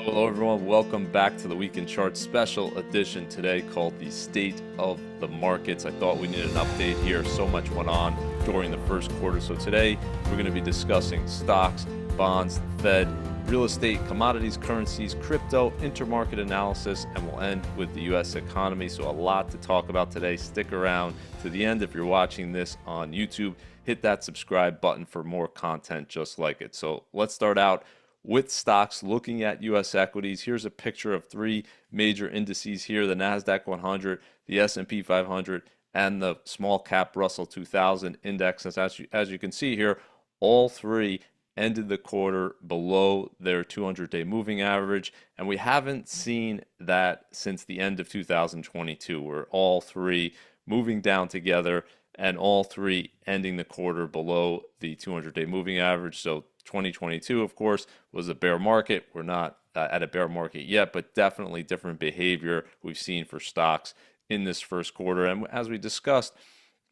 Hello, everyone. Welcome back to the Weekend Chart special edition today called the State of the Markets. I thought we needed an update here. So much went on during the first quarter. So today we're going to be discussing stocks, bonds, the Fed, real estate, commodities, currencies, crypto, intermarket analysis, and we'll end with the U.S. economy. So a lot to talk about today. Stick around to the end. If you're watching this on YouTube, hit that subscribe button for more content just like it. So let's start out with stocks, looking at U.S. equities. Here's a picture of three major indices here: the NASDAQ 100, the S&P 500, and the small cap Russell 2000 index. As you can see here, all three ended the quarter below their 200-day moving average, and we haven't seen that since the end of 2022, where all three moving down together and all three ending the quarter below the 200-day moving average. So 2022, of course, was a bear market. We're not at a bear market yet, but definitely different behavior we've seen for stocks in this first quarter. And as we discussed,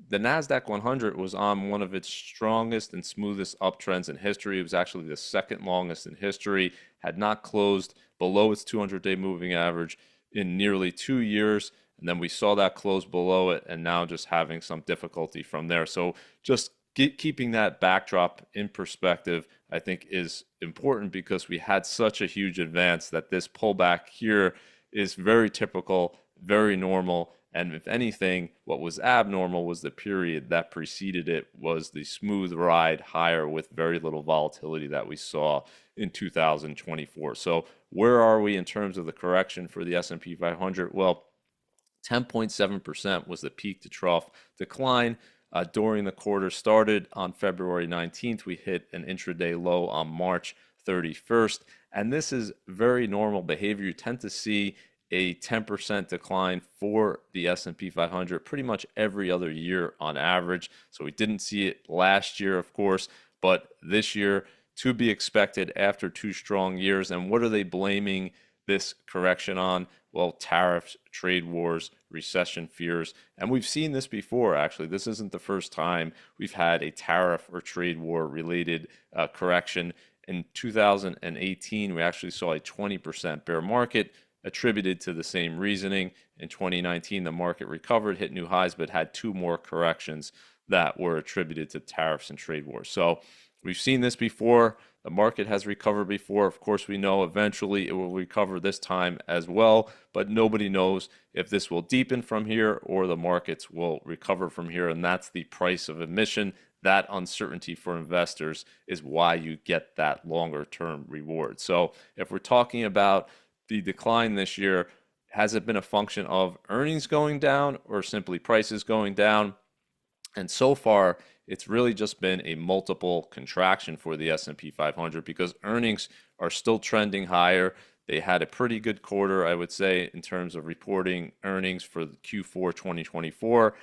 the NASDAQ 100 was on one of its strongest and smoothest uptrends in history. It was actually the second longest in history, had not closed below its 200-day moving average in nearly 2 years. And then we saw that close below it, and now just having some difficulty from there. So just keeping that backdrop in perspective, I think, is important because we had such a huge advance that this pullback here is very typical, very normal. And if anything, what was abnormal was the period that preceded it was the smooth ride higher with very little volatility that we saw in 2024. So where are we in terms of the correction for the S&P 500? Well, 10.7% was the peak to trough decline. During the quarter started on February 19th. We hit an intraday low on March 31st. And this is very normal behavior. You tend to see a 10% decline for the S&P 500 pretty much every other year on average. So we didn't see it last year, of course, but this year to be expected after 2 strong years. And what are they blaming this correction on? Well, tariffs, trade wars, recession fears. And we've seen this before, actually. This isn't the first time we've had a tariff or trade war related correction. In 2018, we actually saw a 20% bear market attributed to the same reasoning. In 2019, the market recovered, hit new highs, but had 2 more corrections that were attributed to tariffs and trade wars. So we've seen this before. The market has recovered before. Of course, we know eventually it will recover this time as well, but nobody knows if this will deepen from here or the markets will recover from here, and that's the price of admission. That uncertainty for investors is why you get that longer-term reward. So if we're talking about the decline this year, has it been a function of earnings going down or simply prices going down? And so far, it's really just been a multiple contraction for the S&P 500 because earnings are still trending higher. They had a pretty good quarter, I would say, in terms of reporting earnings for the Q4 2024.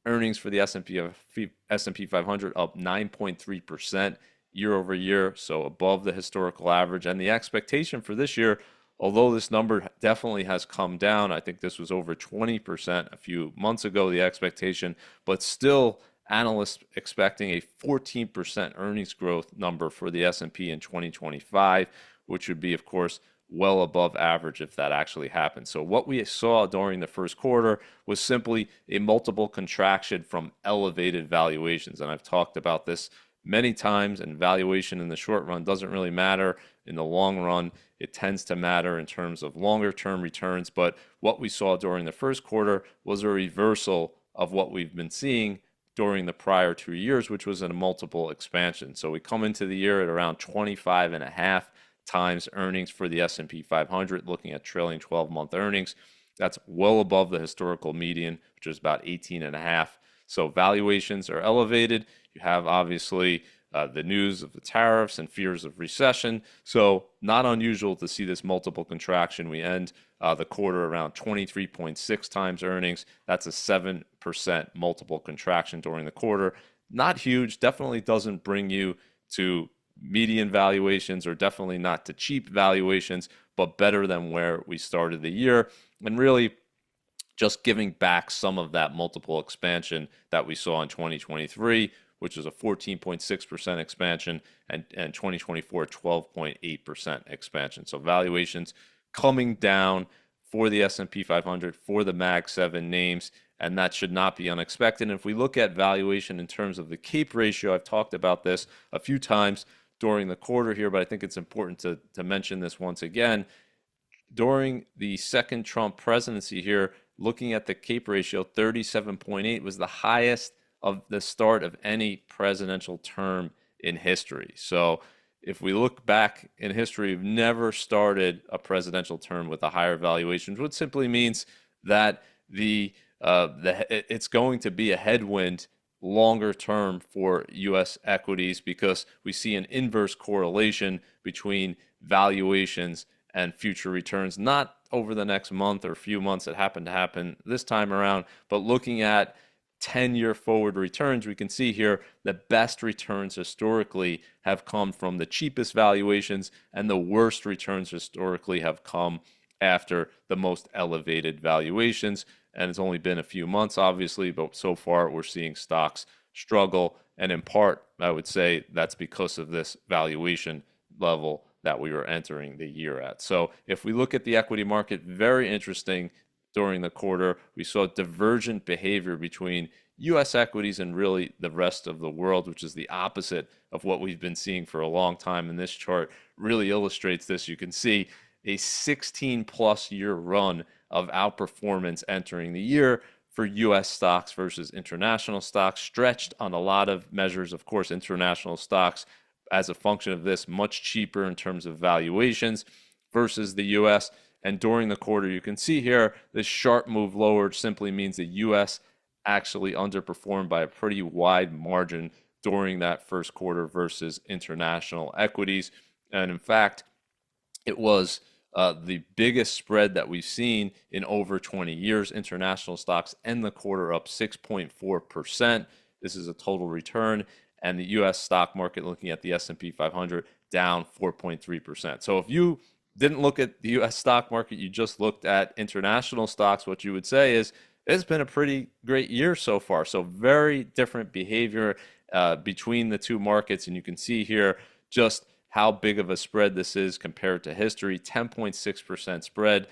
Earnings for the S&P 500 up 9.3% year over year, so above the historical average. And the expectation for this year, although this number definitely has come down, I think this was over 20% a few months ago, the expectation, but still analysts expecting a 14% earnings growth number for the S&P in 2025, which would be, of course, well above average if that actually happens. So what we saw during the first quarter was simply a multiple contraction from elevated valuations. And I've talked about this many times, and valuation in the short run doesn't really matter. In the long run, it tends to matter in terms of longer term returns. But what we saw during the first quarter was a reversal of what we've been seeing during the prior 2 years, which was a multiple expansion. So we come into the year at around 25.5 times earnings for the S&P 500, looking at trailing 12-month earnings. That's well above the historical median, which is about 18.5. So valuations are elevated. You have obviously the news of the tariffs and fears of recession. So not unusual to see this multiple contraction. We end the quarter around 23.6 times earnings. That's a 7% multiple contraction during the quarter. Not huge, definitely doesn't bring you to median valuations or definitely not to cheap valuations, but better than where we started the year. And really just giving back some of that multiple expansion that we saw in 2023, which is a 14.6% expansion, and 2024, 12.8% expansion. So valuations coming down for the S&P 500, for the Mag 7 names, and that should not be unexpected. And if we look at valuation in terms of the CAPE ratio, I've talked about this a few times during the quarter here, but I think it's important to mention this once again. During the second Trump presidency here, looking at the CAPE ratio, 37.8 was the highest of the start of any presidential term in history. So if we look back in history, we've never started a presidential term with a higher valuation, which simply means that it's going to be a headwind longer term for U.S. equities, because we see an inverse correlation between valuations and future returns, not over the next month or few months that happen to happen this time around, but looking at 10-year forward returns, we can see here the best returns historically have come from the cheapest valuations, and the worst returns historically have come after the most elevated valuations. And it's only been a few months, obviously, but so far we're seeing stocks struggle. And in part, I would say that's because of this valuation level that we were entering the year at. So if we look at the equity market, very interesting during the quarter. We saw divergent behavior between U.S. equities and really the rest of the world, which is the opposite of what we've been seeing for a long time. And this chart really illustrates this. You can see a 16-plus year run of outperformance entering the year for U.S. stocks versus international stocks, stretched on a lot of measures. Of course, international stocks, as a function of this, much cheaper in terms of valuations versus the U.S. And during the quarter, you can see here, this sharp move lower simply means the U.S. actually underperformed by a pretty wide margin during that first quarter versus international equities. And in fact, it was the biggest spread that we've seen in over 20 years. International stocks end the quarter up 6.4%. This is a total return. And the U.S. stock market, looking at the S&P 500, down 4.3%. So if you didn't look at the U.S. stock market, you just looked at international stocks, what you would say is it's been a pretty great year so far. So very different behavior between the two markets. And you can see here just how big of a spread this is compared to history. 10.6% spread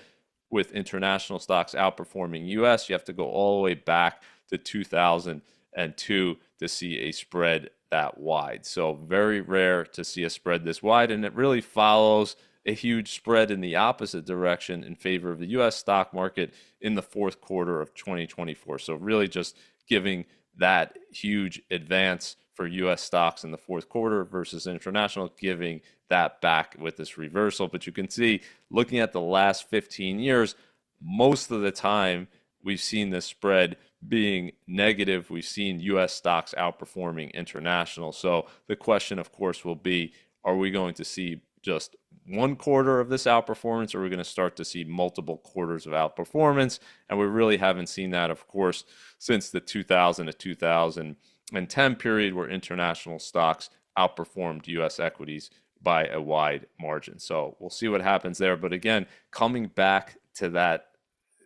with international stocks outperforming U.S. You have to go all the way back to 2002 to see a spread that wide. So very rare to see a spread this wide, and it really follows a huge spread in the opposite direction in favor of the U.S. stock market in the fourth quarter of 2024. So really just giving that huge advance for U.S. stocks in the fourth quarter versus international, giving that back with this reversal. But you can see, looking at the last 15 years, most of the time we've seen this spread being negative. We've seen U.S. stocks outperforming international. So the question, of course, will be, are we going to see just one quarter of this outperformance, or are we going to start to see multiple quarters of outperformance? And we really haven't seen that, of course, since the 2000 to 2010 period, where international stocks outperformed U.S. equities by a wide margin. So we'll see what happens there. But again, coming back to that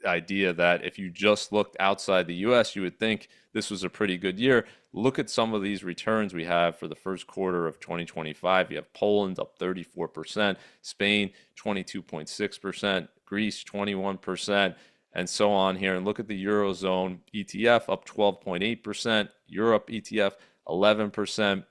idea that if you just looked outside the U.S., you would think this was a pretty good year. Look at some of these returns we have for the first quarter of 2025. You have Poland up 34%, Spain 22.6%, Greece 21%, and so on here. And look at the Eurozone ETF up 12.8%, Europe ETF 11%,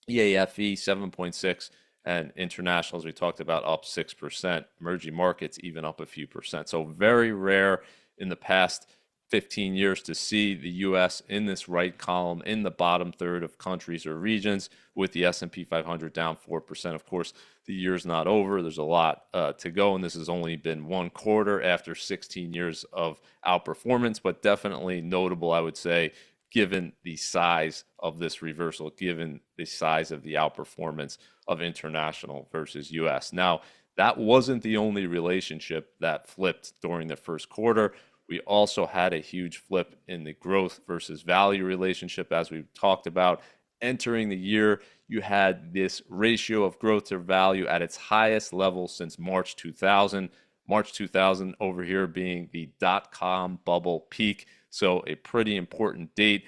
EAFE 7.6%, and international, as we talked about, up 6%. Emerging markets even up a few percent. So very rare in the past 15 years to see the U.S. in this right column, in the bottom third of countries or regions, with the S&P 500 down 4%. Of course, the year's not over. There's a lot to go, and this has only been one quarter after 16 years of outperformance, but definitely notable, I would say, given the size of this reversal, given the size of the outperformance of international versus U.S. Now, that wasn't the only relationship that flipped during the first quarter. We also had a huge flip in the growth versus value relationship, as we've talked about. Entering the year, you had this ratio of growth to value at its highest level since March 2000. March 2000 over here being the dot-com bubble peak. So a pretty important date.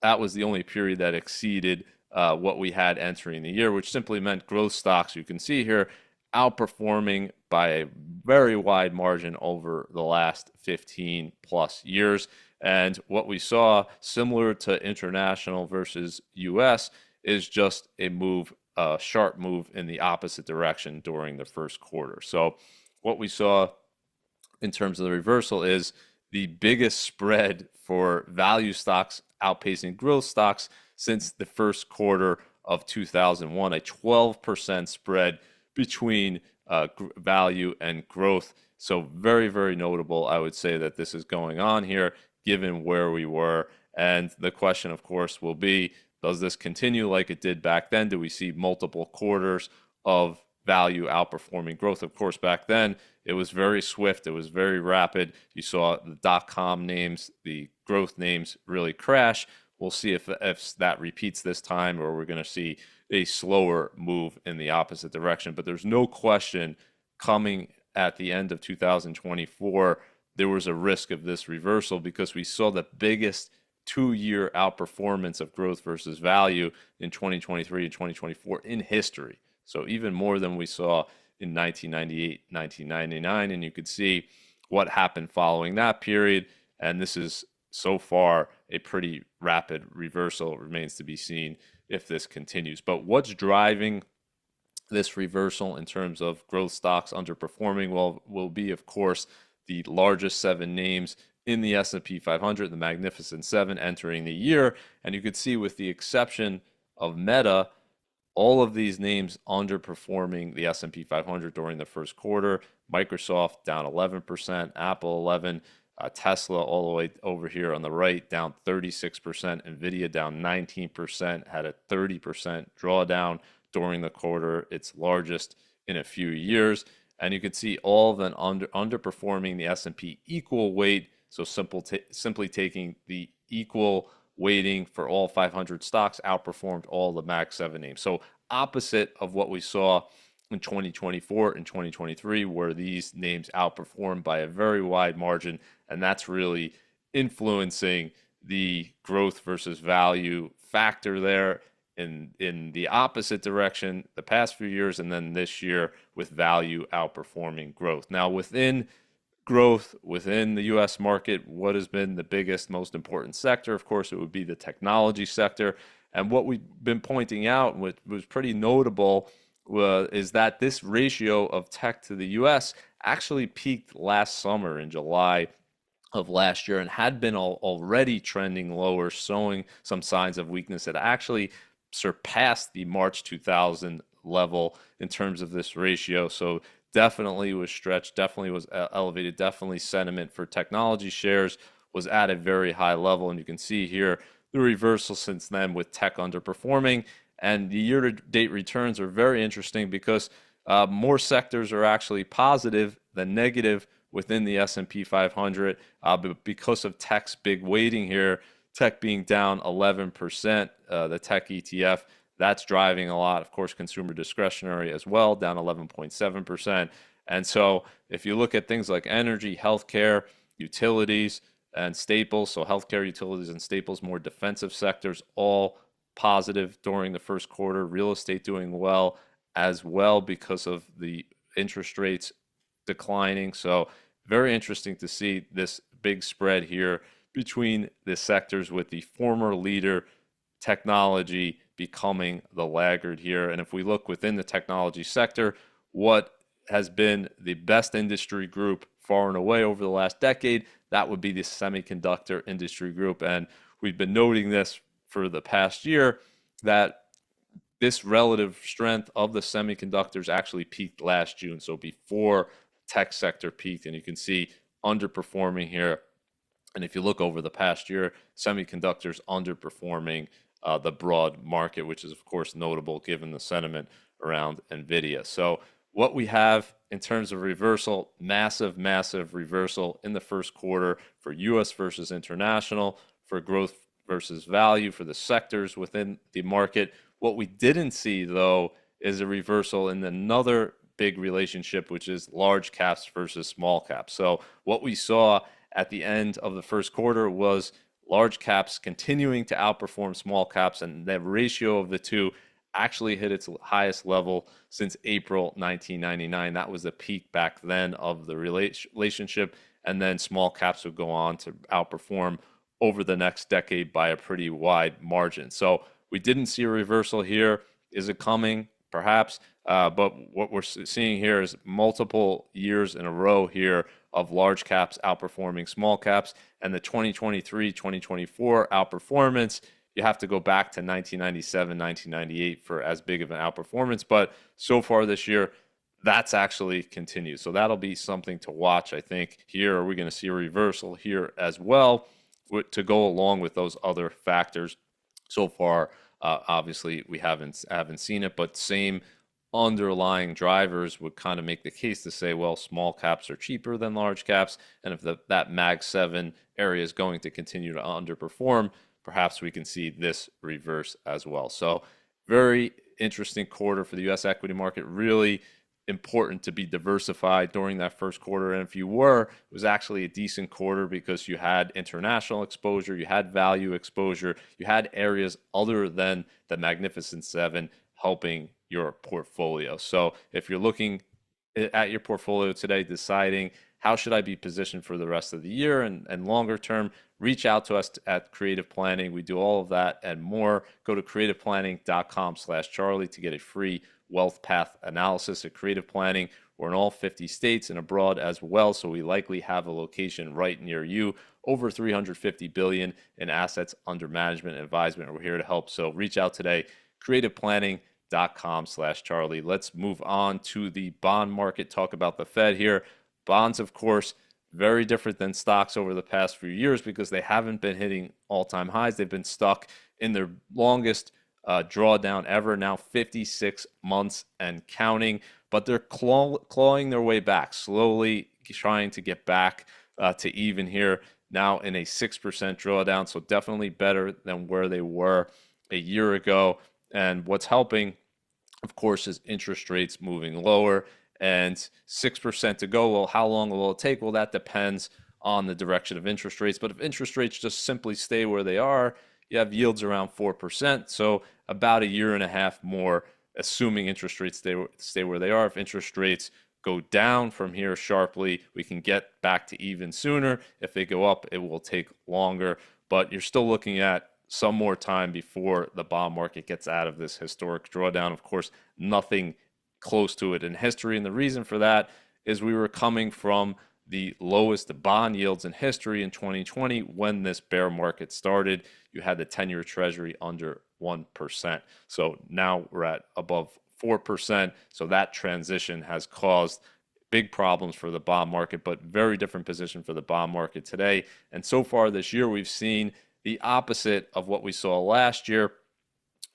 that was the only period that exceeded what we had entering the year, which simply meant growth stocks, you can see here, outperforming by a very wide margin over the last 15 plus years. And what we saw, similar to international versus US, is just a sharp move in the opposite direction during the first quarter. So what we saw in terms of the reversal is the biggest spread for value stocks outpacing growth stocks since the first quarter of 2001, a 12% spread between value and growth. So very, very notable. I would say that this is going on here, given where we were. And the question, of course, will be, does this continue like it did back then? Do we see multiple quarters of value outperforming growth? Of course, back then, it was very swift. It was very rapid. You saw the dot-com names, the growth names really crash. We'll see if that repeats this time, or we're going to see a slower move in the opposite direction. But there's no question coming at the end of 2024, there was a risk of this reversal because we saw the biggest two-year outperformance of growth versus value in 2023 and 2024 in history. So even more than we saw in 1998, 1999. And you could see what happened following that period. And this is so far a pretty rapid reversal. It remains to be seen if this continues. But what's driving this reversal in terms of growth stocks underperforming? Well, will be, of course, the largest 7 names in the S&P 500, the Magnificent Seven, entering the year. And you could see, with the exception of Meta, all of these names underperforming the S&P 500 during the first quarter. Microsoft down 11%, Apple 11%, Tesla all the way over here on the right down 36%, Nvidia down 19%, had a 30% drawdown during the quarter, its largest in a few years. And you can see all of them underperforming the S&P equal weight. So simply taking the equal weighting for all 500 stocks outperformed all the Mag 7 names. So opposite of what we saw in 2024 and 2023, where these names outperformed by a very wide margin. And that's really influencing the growth versus value factor there in the opposite direction the past few years, and then this year with value outperforming growth. Now, within growth within the U.S. market, what has been the biggest, most important sector? Of course, it would be the technology sector. And what we've been pointing out, which was pretty notable, is that this ratio of tech to the U.S. actually peaked last summer in July of last year and had been already trending lower, showing some signs of weakness. It actually surpassed the March 2000 level in terms of this ratio. So definitely was stretched, definitely was elevated, definitely sentiment for technology shares was at a very high level. And you can see here the reversal since then with tech underperforming. And the year-to-date returns are very interesting because more sectors are actually positive than negative within the S&P 500, but because of tech's big weighting here, tech being down 11%, the tech ETF, that's driving a lot. Of course, consumer discretionary as well, down 11.7%. And so if you look at things like energy, healthcare, utilities, and staples, so healthcare, utilities, and staples, more defensive sectors, all positive during the first quarter. Real estate doing well as well because of the interest rates declining. So very interesting to see this big spread here between the sectors, with the former leader technology becoming the laggard here. And if we look within the technology sector, what has been the best industry group far and away over the last decade, that would be the semiconductor industry group. And we've been noting this for the past year, that this relative strength of the semiconductors actually peaked last June, so before tech sector peaked. And you can see underperforming here. And if you look over the past year, semiconductors underperforming the broad market, which is, of course, notable given the sentiment around NVIDIA. So what we have in terms of reversal, massive, massive reversal in the first quarter for U.S. versus international, for growth versus value, for the sectors within the market. What we didn't see, though, is a reversal in another big relationship, which is large caps versus small caps. So what we saw at the end of the first quarter was large caps continuing to outperform small caps, and the ratio of the two actually hit its highest level since April 1999. That was the peak back then of the relationship, and then small caps would go on to outperform over the next decade by a pretty wide margin. So we didn't see a reversal here. Is it coming? Perhaps. But what we're seeing here is multiple years in a row here of large caps outperforming small caps, and the 2023-2024 outperformance, you have to go back to 1997, 1998 for as big of an outperformance. But so far this year, that's actually continued. So that'll be something to watch, I think. Here, are we going to see a reversal here as well to go along with those other factors? So far, obviously, we haven't seen it, but same underlying drivers would kind of make the case to say, well, small caps are cheaper than large caps, and if that Mag 7 area is going to continue to underperform, perhaps we can see this reverse as well. So very interesting quarter for the U.S. equity market. Really important to be diversified during that first quarter. And if you were, it was actually a decent quarter because you had international exposure, you had value exposure, you had areas other than the Magnificent Seven helping your portfolio. So if you're looking at your portfolio today, deciding how should I be positioned for the rest of the year and longer term, reach out to us at Creative Planning. We do all of that and more. Go to creativeplanning.com/Charlie to get a free wealth path analysis. At Creative Planning, we're in all 50 states and abroad as well, so we likely have a location right near you. Over 350 billion in assets under management and advisement. We're here to help. So reach out today, creativeplanning.com/Charlie. Let's move on to the bond market, talk about the Fed here. Bonds, of course, very different than stocks over the past few years because they haven't been hitting all-time highs. They've been stuck in their longest drawdown ever, now 56 months and counting, but they're clawing their way back, slowly trying to get back to even here, now in a 6% drawdown, so definitely better than where they were a year ago. And what's helping, of course, is interest rates moving lower, and 6% to go. Well, how long will it take? Well, that depends on the direction of interest rates, but if interest rates just simply stay where they are, you have yields around 4%, so about a year and a half more, assuming interest rates stay where they are. If interest rates go down from here sharply, we can get back to even sooner. If they go up, it will take longer, but you're still looking at some more time before the bond market gets out of this historic drawdown. Of course, nothing close to it in history, and the reason for that is we were coming from the lowest bond yields in history in 2020 when this bear market started. You had the 10-year treasury under 1%. So now we're at above 4%. So that transition has caused big problems for the bond market, but very different position for the bond market today. And so far this year, we've seen the opposite of what we saw last year,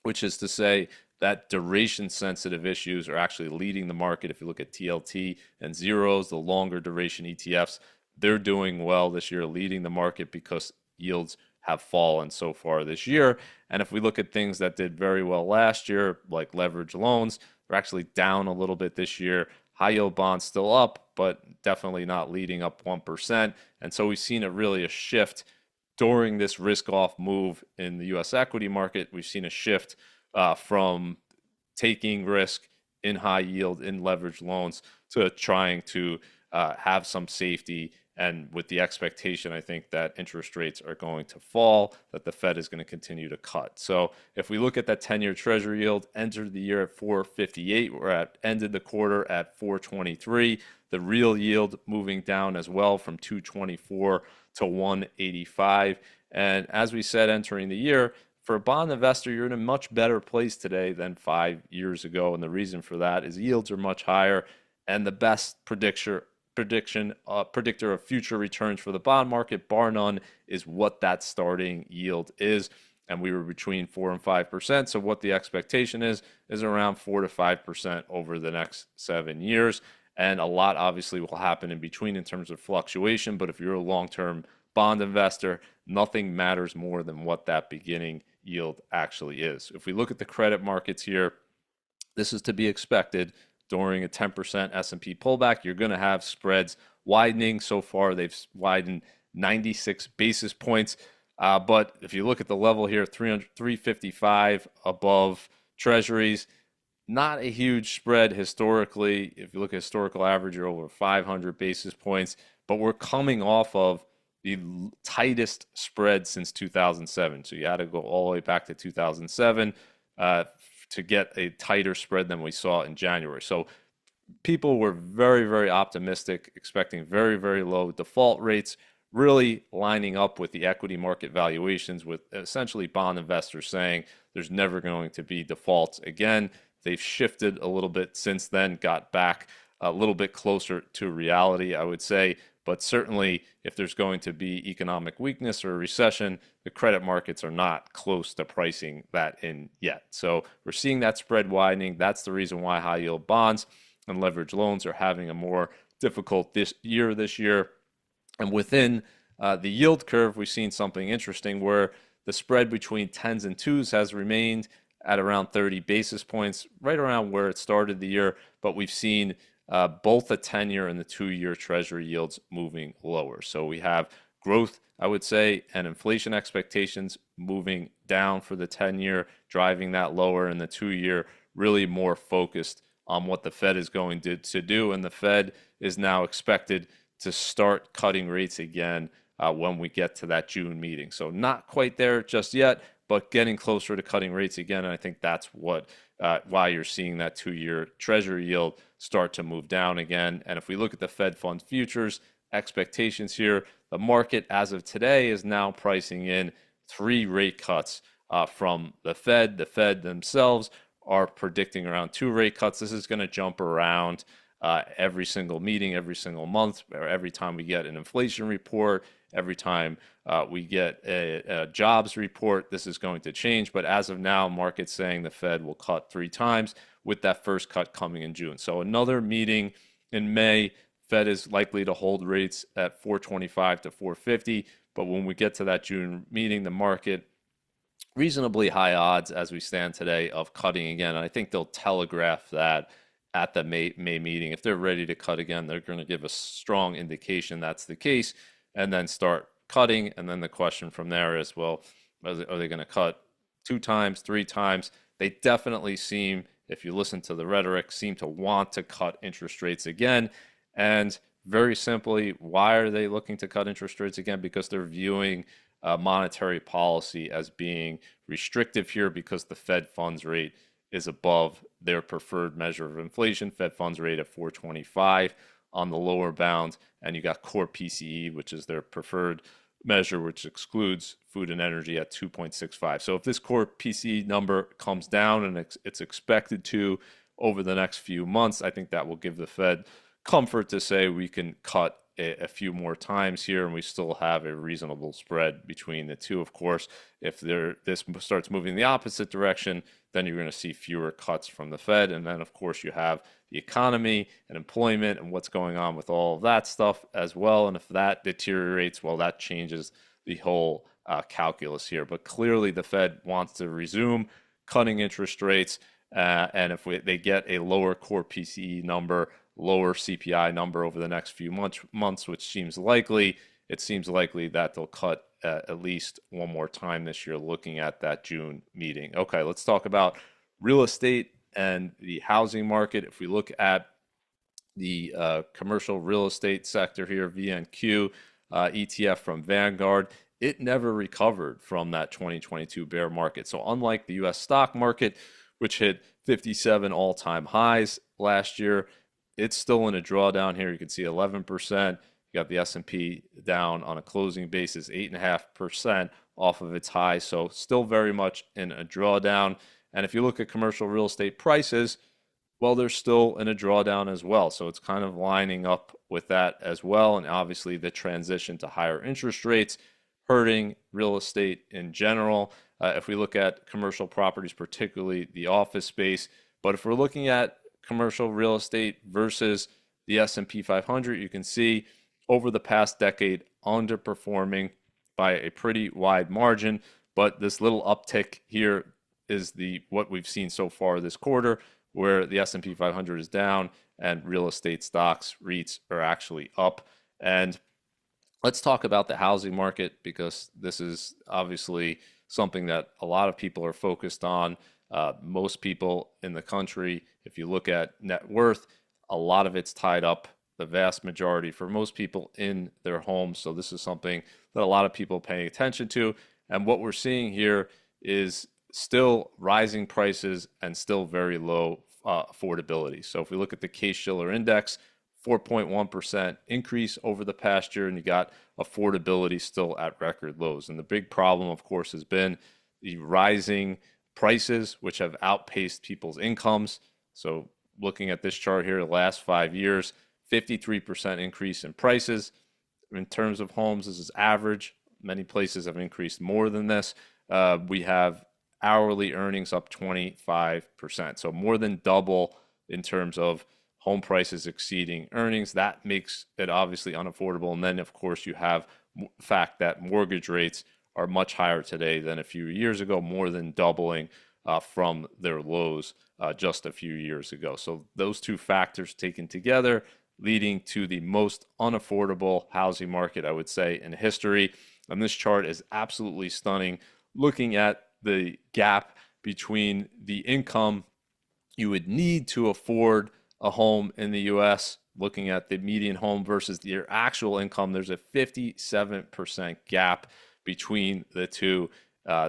which is to say that duration-sensitive issues are actually leading the market. If you look at TLT and zeros, the longer duration ETFs, they're doing well this year, leading the market because yields have fallen so far this year. And if we look at things that did very well last year, like leverage loans, they're actually down a little bit this year. High-yield bonds still up, but definitely not leading up 1%. And so we've seen a shift during this risk-off move in the U.S. equity market. We've seen a shift from taking risk in high yield, in leverage loans, to trying to have some safety, and with the expectation, I think, that interest rates are going to fall, that the Fed is going to continue to cut. So if we look at that 10-year treasury yield, entered the year at 4.58, ended the quarter at 4.23. The real yield moving down as well from 2.24 to 1.85. And as we said entering the year, for a bond investor, you're in a much better place today than 5 years ago. And the reason for that is yields are much higher, and the best predictor of future returns for the bond market, bar none, is what that starting yield is. And we were between 4 and 5%. So what the expectation is around 4 to 5% over the next 7 years. And a lot obviously will happen in between in terms of fluctuation. But if you're a long-term bond investor, nothing matters more than what that beginning yield actually is. If we look at the credit markets here, this is to be expected. During a 10% S&P pullback, you're going to have spreads widening. So far, they've widened 96 basis points. But if you look at the level here, 300, 355 above treasuries, not a huge spread historically. If you look at historical average, you're over 500 basis points, but we're coming off of the tightest spread since 2007. So you had to go all the way back to 2007 to get a tighter spread than we saw in January. So people were very, very optimistic, expecting very, very low default rates, really lining up with the equity market valuations, with essentially bond investors saying there's never going to be defaults again. They've shifted a little bit since then, got back a little bit closer to reality, I would say. But certainly, if there's going to be economic weakness or a recession, the credit markets are not close to pricing that in yet. So we're seeing that spread widening. That's the reason why high yield bonds and leverage loans are having a more difficult this year. And within the yield curve, we've seen something interesting where the spread between 10s and 2s has remained at around 30 basis points, right around where it started the year. But we've seen both the 10-year and the 2-year treasury yields moving lower. So we have growth, I would say, and inflation expectations moving down for the 10-year, driving that lower, and the 2-year really more focused on what the Fed is going to do. And the Fed is now expected to start cutting rates again when we get to that June meeting. So not quite there just yet, but getting closer to cutting rates again. And I think that's what why you're seeing that 2-year treasury yield start to move down again. And if we look at the Fed funds futures expectations here, the market as of today is now pricing in 3 rate cuts from the Fed. The Fed themselves are predicting around 2 rate cuts. This is going to jump around every single meeting, every single month, or every time we get an inflation report, every time we get a jobs report. This is going to change. But as of now, market's saying the Fed will cut 3 times, with that first cut coming in June. So another meeting in May, Fed is likely to hold rates at 425 to 450. But when we get to that June meeting, the market reasonably high odds as we stand today of cutting again. And I think they'll telegraph that at the May meeting. If they're ready to cut again, they're going to give a strong indication that's the case and then start cutting. And then the question from there is, well, are they going to cut 2 times, 3 times? They definitely seem, if you listen to the rhetoric, seem to want to cut interest rates again. And very simply, why are they looking to cut interest rates again? Because they're viewing monetary policy as being restrictive here because the Fed funds rate is above their preferred measure of inflation. Fed funds rate at 425 on the lower bound, and you got core PCE, which is their preferred measure, which excludes food and energy, at 2.65. So if this core PCE number comes down, and it's expected to over the next few months, I think that will give the Fed comfort to say we can cut a few more times here, and we still have a reasonable spread between the two. Of course, if this starts moving the opposite direction, then you're going to see fewer cuts from the Fed. And then, of course, you have the economy and employment and what's going on with all of that stuff as well. And if that deteriorates, well, that changes the whole calculus here. But clearly, the Fed wants to resume cutting interest rates. And if they get a lower core PCE number, lower CPI number over the next few months, which seems likely, it seems likely that they'll cut at least one more time this year, looking at that June meeting. Okay, let's talk about real estate and the housing market. If we look at the commercial real estate sector here, VNQ ETF from Vanguard, it never recovered from that 2022 bear market. So unlike the US stock market, which hit 57 all-time highs last year, it's still in a drawdown here. You can see 11%. You got the S&P down on a closing basis, 8.5% off of its high. So still very much in a drawdown. And if you look at commercial real estate prices, well, they're still in a drawdown as well. So it's kind of lining up with that as well. And obviously the transition to higher interest rates hurting real estate in general. If we look at commercial properties, particularly the office space, but if we're looking at commercial real estate versus the S&P 500, you can see over the past decade underperforming by a pretty wide margin. But this little uptick here is what we've seen so far this quarter, where the S&P 500 is down and real estate stocks, REITs, are actually up. And Let's talk about the housing market because this is obviously something that a lot of people are focused on. Most people in the country, if you look at net worth, a lot of it's tied up, the vast majority for most people in their homes. So this is something that a lot of people are paying attention to. And what we're seeing here is still rising prices and still very low affordability. So if we look at the Case-Shiller index, 4.1% increase over the past year, and you got affordability still at record lows. And the big problem, of course, has been the rising prices, which have outpaced people's incomes. So looking at this chart here, the last 5 years, 53% increase in prices. In terms of homes, this is average. Many places have increased more than this. We have hourly earnings up 25%. So more than double in terms of home prices exceeding earnings. That makes it obviously unaffordable. And then, of course, you have the fact that mortgage rates are much higher today than a few years ago, more than doubling from their lows just a few years ago. So those two factors taken together leading to the most unaffordable housing market, I would say, in history. And this chart is absolutely stunning. Looking at the gap between the income you would need to afford a home in the US, looking at the median home versus your actual income, there's a 57% gap between the two.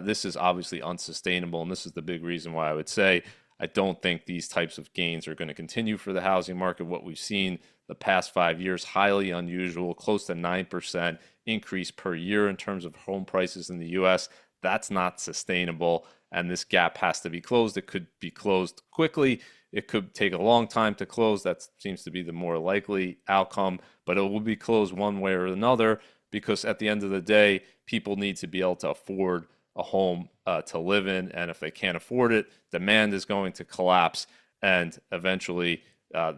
This is obviously unsustainable, and this is the big reason why I would say I don't think these types of gains are going to continue for the housing market. What we've seen the past 5 years, highly unusual, close to 9% increase per year in terms of home prices in the US. That's not sustainable, and this gap has to be closed. It could be closed quickly. It could take a long time to close. That seems to be the more likely outcome, but it will be closed one way or another because at the end of the day, people need to be able to afford a home to live in. And if they can't afford it, demand is going to collapse. And eventually,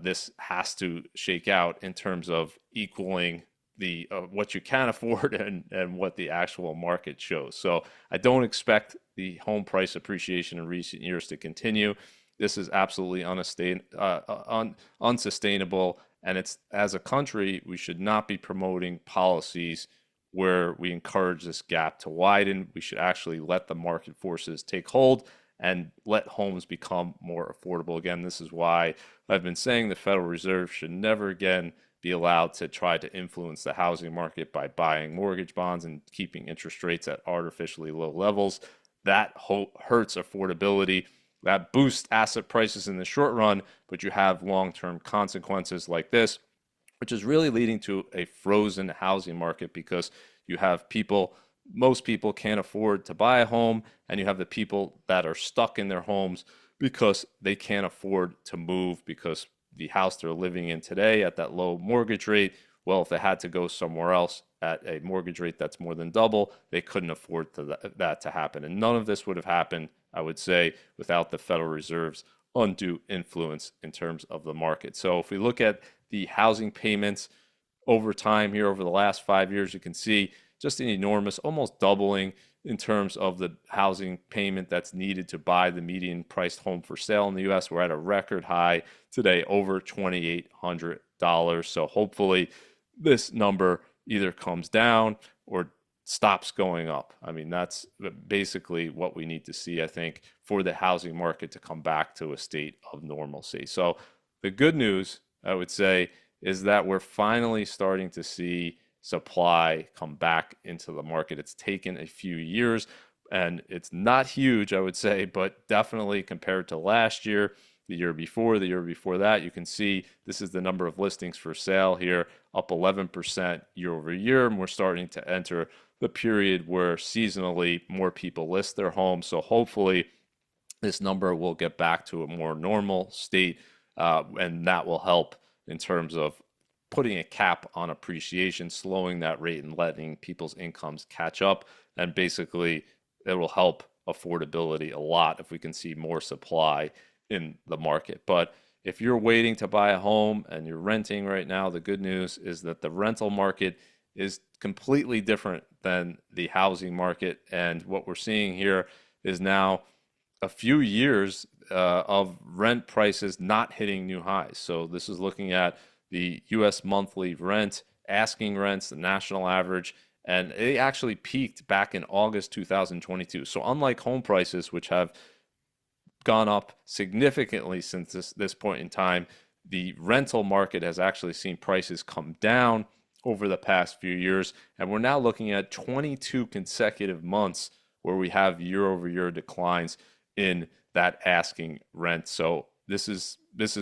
this has to shake out in terms of equaling the what you can afford and what the actual market shows. So I don't expect the home price appreciation in recent years to continue. This is absolutely unsustainable. And it's, as a country, we should not be promoting policies where we encourage this gap to widen. We should actually let the market forces take hold and let homes become more affordable. Again, this is why I've been saying the Federal Reserve should never again be allowed to try to influence the housing market by buying mortgage bonds and keeping interest rates at artificially low levels. That hurts affordability. That boosts asset prices in the short run, but you have long-term consequences like this, which is really leading to a frozen housing market because you have people, most people can't afford to buy a home, and you have the people that are stuck in their homes because they can't afford to move because the house they're living in today at that low mortgage rate, well, if they had to go somewhere else at a mortgage rate that's more than double, they couldn't afford that to happen. And none of this would have happened, I would say, without the Federal Reserve's undue influence in terms of the market. So if we look at the housing payments over time here over the last 5 years, you can see just an enormous, almost doubling in terms of the housing payment that's needed to buy the median priced home for sale in the US. We're at a record high today, over $2,800. So hopefully this number either comes down or stops going up. I mean, that's basically what we need to see, I think, for the housing market to come back to a state of normalcy. So the good news, I would say, is that we're finally starting to see supply come back into the market. It's taken a few years and it's not huge, I would say, but definitely compared to last year, the year before that, you can see this is the number of listings for sale here, up 11% year over year. And we're starting to enter the period where seasonally more people list their homes. So hopefully this number will get back to a more normal state, and that will help in terms of putting a cap on appreciation, slowing that rate and letting people's incomes catch up. And basically, it will help affordability a lot if we can see more supply in the market. But if you're waiting to buy a home and you're renting right now, the good news is that the rental market is completely different than the housing market. And what we're seeing here is now a few years of rent prices not hitting new highs. So this is looking at the US monthly rent asking rents, the national average, and they actually peaked back in August 2022. So unlike home prices, which have gone up significantly since this point in time, the rental market has actually seen prices come down over the past few years, and we're now looking at 22 consecutive months where we have year-over-year declines in that asking rent. So this is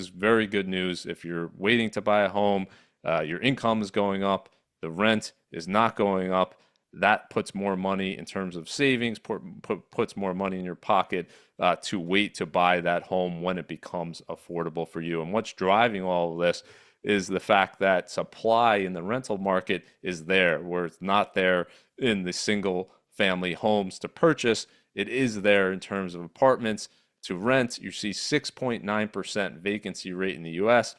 very good news. If you're waiting to buy a home, your income is going up, the rent is not going up. That puts more money in terms of savings, puts more money in your pocket to wait to buy that home when it becomes affordable for you. And what's driving all of this is the fact that supply in the rental market is there, where it's not there in the single family homes to purchase. It is there in terms of apartments to rent. You see 6.9% vacancy rate in the US.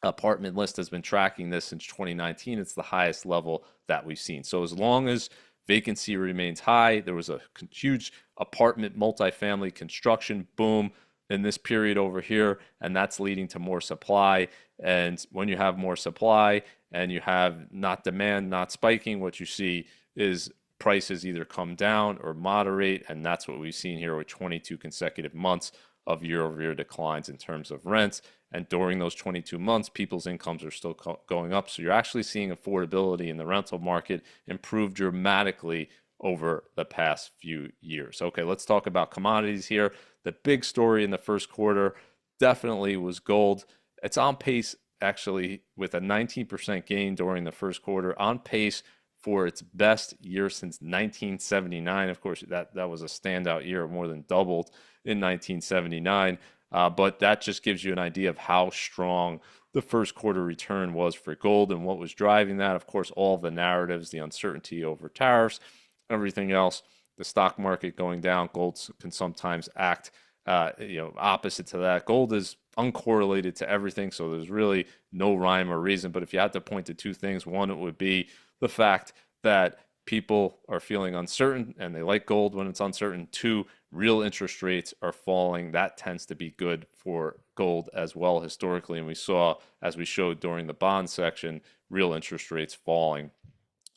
Apartment List has been tracking this since 2019. It's the highest level that we've seen. So as long as vacancy remains high, there was a huge apartment multifamily construction boom in this period over here, and that's leading to more supply. And when you have more supply and you have not demand, not spiking, what you see is prices either come down or moderate, and that's what we've seen here with 22 consecutive months of year-over-year declines in terms of rents. And during those 22 months, people's incomes are still going up. So you're actually seeing affordability in the rental market improve dramatically over the past few years. Okay, let's talk about commodities here. The big story in the first quarter definitely was gold. It's on pace, actually, with a 19% gain during the first quarter, on pace for its best year since 1979. Of course, that was a standout year, more than doubled in 1979. But that just gives you an idea of how strong the first quarter return was for gold and what was driving that. Of course, all the narratives, the uncertainty over tariffs, everything else, the stock market going down. Gold can sometimes act, opposite to that. Gold is uncorrelated to everything, so there's really no rhyme or reason. But if you had to point to two things, one, it would be the fact that people are feeling uncertain and they like gold when it's uncertain. Two, real interest rates are falling. That tends to be good for gold as well historically. And we saw, as we showed during the bond section, real interest rates falling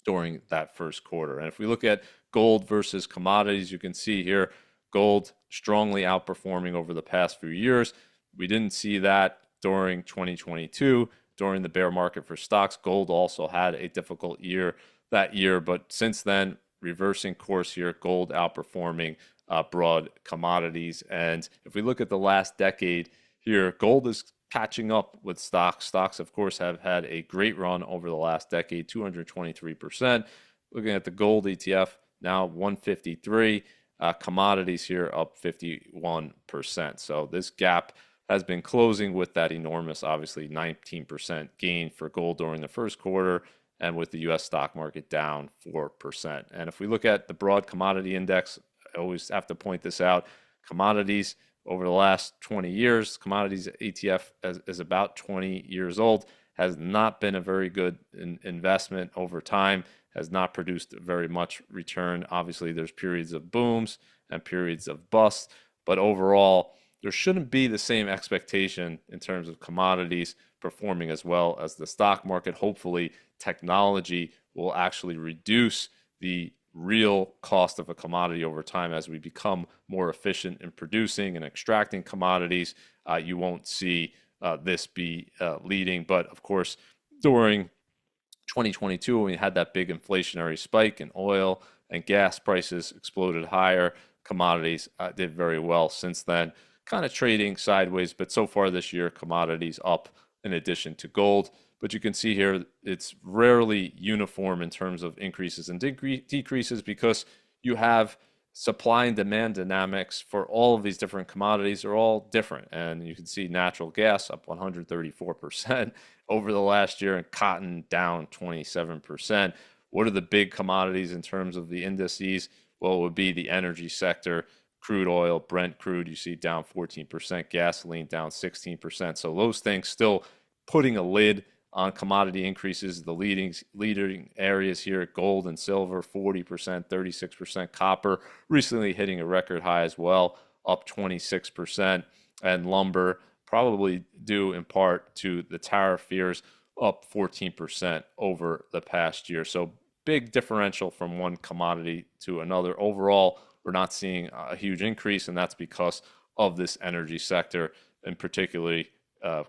during that first quarter. And if we look at gold versus commodities, you can see here gold strongly outperforming over the past few years. We didn't see that during 2022. During the bear market for stocks, gold also had a difficult year that year, but since then, reversing course here, gold outperforming broad commodities. And if we look at the last decade here, gold is catching up with stocks. Stocks, of course, have had a great run over the last decade, 223%. Looking at the gold ETF, now 153. Commodities here up 51%. So this gap has been closing with that enormous, obviously, 19% gain for gold during the first quarter, and with the U.S. stock market down 4%. And if we look at the broad commodity index, I always have to point this out, commodities over the last 20 years, commodities ETF is about 20 years old, has not been a very good investment over time, has not produced very much return. Obviously, there's periods of booms and periods of busts, but overall, there shouldn't be the same expectation in terms of commodities performing as well as the stock market. Hopefully, technology will actually reduce the real cost of a commodity over time as we become more efficient in producing and extracting commodities. You won't see this be leading. But of course, during 2022, when we had that big inflationary spike in oil and gas prices exploded higher, commodities did very well since then, kind of trading sideways, but so far this year, commodities up in addition to gold. But you can see here, it's rarely uniform in terms of increases and decreases because you have supply and demand dynamics for all of these different commodities are all different. And you can see natural gas up 134% over the last year and cotton down 27%. What are the big commodities in terms of the indices? Well, it would be the energy sector. Crude oil, Brent crude, you see down 14%, gasoline down 16%. So those things still putting a lid on commodity increases. The leading areas here, gold and silver, 40%, 36%. Copper recently hitting a record high as well, up 26%. And lumber, probably due in part to the tariff fears. up 14% over the past year. So big differential from one commodity to another. Overall, we're not seeing a huge increase, and that's because of this energy sector, and particularly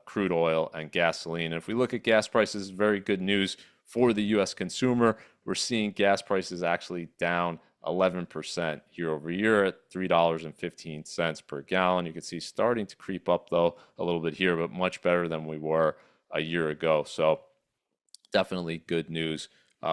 crude oil and gasoline. And if we look at gas prices, very good news for the U.S. consumer. We're seeing gas prices actually down 11% year over year at $3.15 per gallon. You can see starting to creep up though a little bit here, but much better than we were a year ago. So definitely good news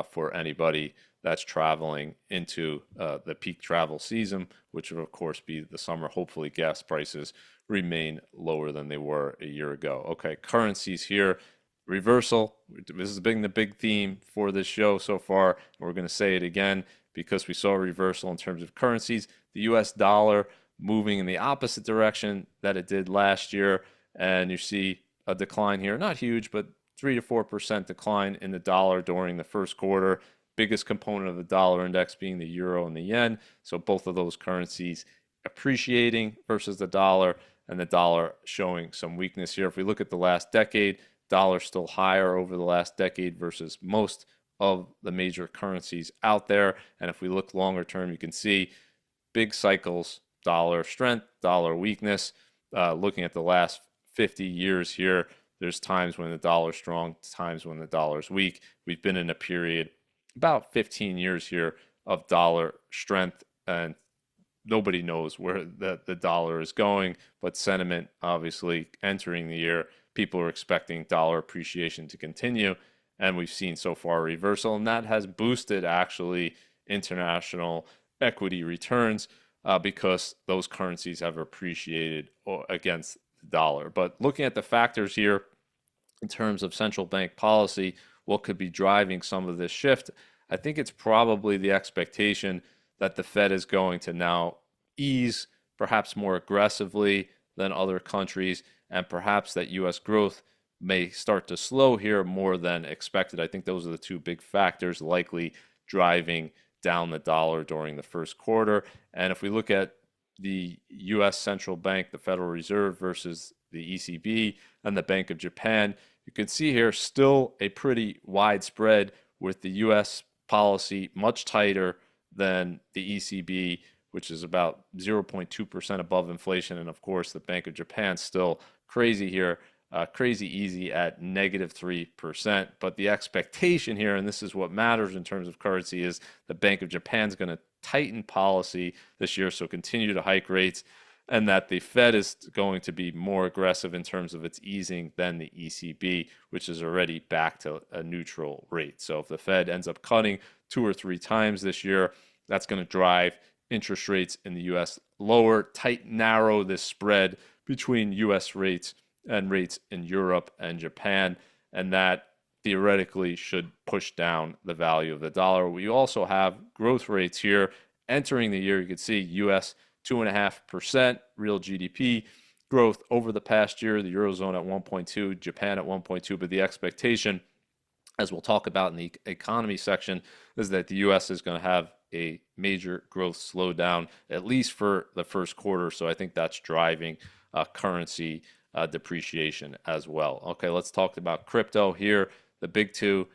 for anybody that's traveling into the peak travel season, which would of course be the summer. Hopefully gas prices remain lower than they were a year ago. Okay, currencies here. Reversal. This has been the big theme for this show so far. We're going to say it again because we saw a reversal in terms of currencies. The US dollar moving in the opposite direction that it did last year. And you see a decline here, not huge, but 3 to 4% decline in the dollar during the first quarter. Biggest component of the dollar index being the euro and the yen. So both of those currencies appreciating versus the dollar, and the dollar showing some weakness here. If we look at the last decade, dollar still higher over the last decade versus most of the major currencies out there. And if we look longer term, you can see big cycles, dollar strength, dollar weakness. Looking at the last 50 years here, there's times when the dollar's strong, times when the dollar's weak. We've been in a period about 15 years here of dollar strength, and nobody knows where the dollar is going, but sentiment obviously entering the year, people are expecting dollar appreciation to continue, and we've seen so far a reversal, and that has boosted actually international equity returns because those currencies have appreciated against the dollar. But looking at the factors here in terms of central bank policy, what could be driving some of this shift? I think it's probably the expectation that the Fed is going to now ease perhaps more aggressively than other countries, and perhaps that U.S. growth may start to slow here more than expected. I think those are the two big factors likely driving down the dollar during the first quarter. And if we look at the U.S. central bank, the Federal Reserve versus the ECB and the Bank of Japan, you can see here still a pretty wide spread with the U.S. policy much tighter than the ECB, which is about 0.2% above inflation. And of course, the Bank of Japan still crazy here, crazy easy at -3%. But the expectation here, and this is what matters in terms of currency, is the Bank of Japan is going to tighten policy this year, so continue to hike rates, and that the Fed is going to be more aggressive in terms of its easing than the ECB, which is already back to a neutral rate. So if the Fed ends up cutting 2 or 3 times this year, that's going to drive interest rates in the U.S. lower, narrow this spread between U.S. rates and rates in Europe and Japan, and that theoretically should push down the value of the dollar. We also have growth rates here entering the year. You can see U.S. 2.5% real GDP growth over the past year, the Eurozone at 1.2, Japan at 1.2, but the expectation, as we'll talk about in the economy section, is that the U.S. is going to have a major growth slowdown, at least for the first quarter. So I think that's driving currency depreciation as well. Okay, let's talk about crypto here. The big two,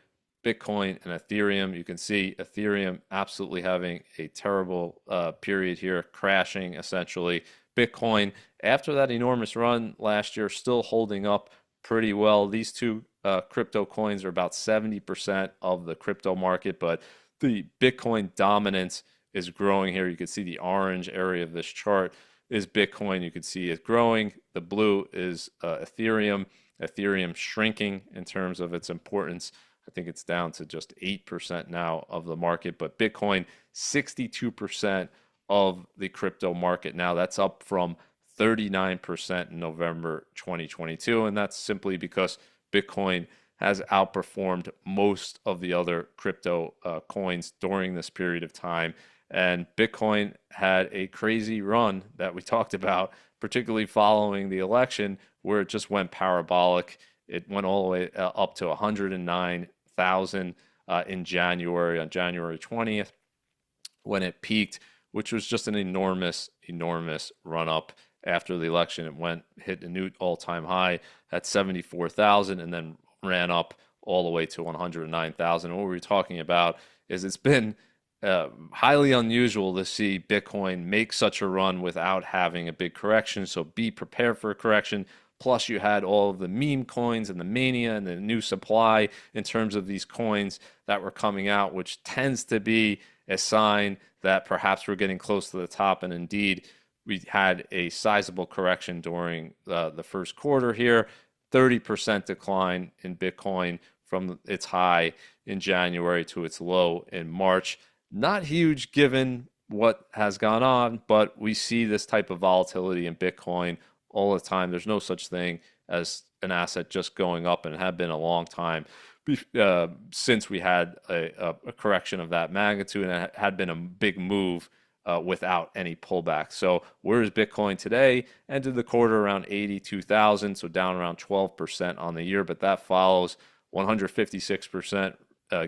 Bitcoin and Ethereum. You can see Ethereum absolutely having a terrible period here, crashing essentially. Bitcoin, after that enormous run last year, still holding up pretty well. These two crypto coins are about 70% of the crypto market, but the Bitcoin dominance is growing here. You can see the orange area of this chart is Bitcoin. You can see it growing. The blue is Ethereum. Ethereum shrinking in terms of its importance. I think it's down to just 8% now of the market, but Bitcoin, 62% of the crypto market now. That's up from 39% in November 2022, and that's simply because Bitcoin has outperformed most of the other crypto coins during this period of time. And Bitcoin had a crazy run that we talked about, particularly following the election, where it just went parabolic. It went all the way up to 109,000 in January, on January 20th, when it peaked, which was just an enormous, enormous run up. After the election, it hit a new all-time high at 74,000 and then ran up all the way to 109,000. What we're talking about is it's been highly unusual to see Bitcoin make such a run without having a big correction. So be prepared for a correction. Plus, you had all of the meme coins and the mania and the new supply in terms of these coins that were coming out, which tends to be a sign that perhaps we're getting close to the top. And indeed, we had a sizable correction during the first quarter here, 30% decline in Bitcoin from its high in January to its low in March. Not huge given what has gone on, but we see this type of volatility in Bitcoin all the time. There's no such thing as an asset just going up, and it had been a long time since we had a correction of that magnitude, and it had been a big move without any pullback. So where is Bitcoin today? Ended the quarter around 82,000, so down around 12% on the year, but that follows 156%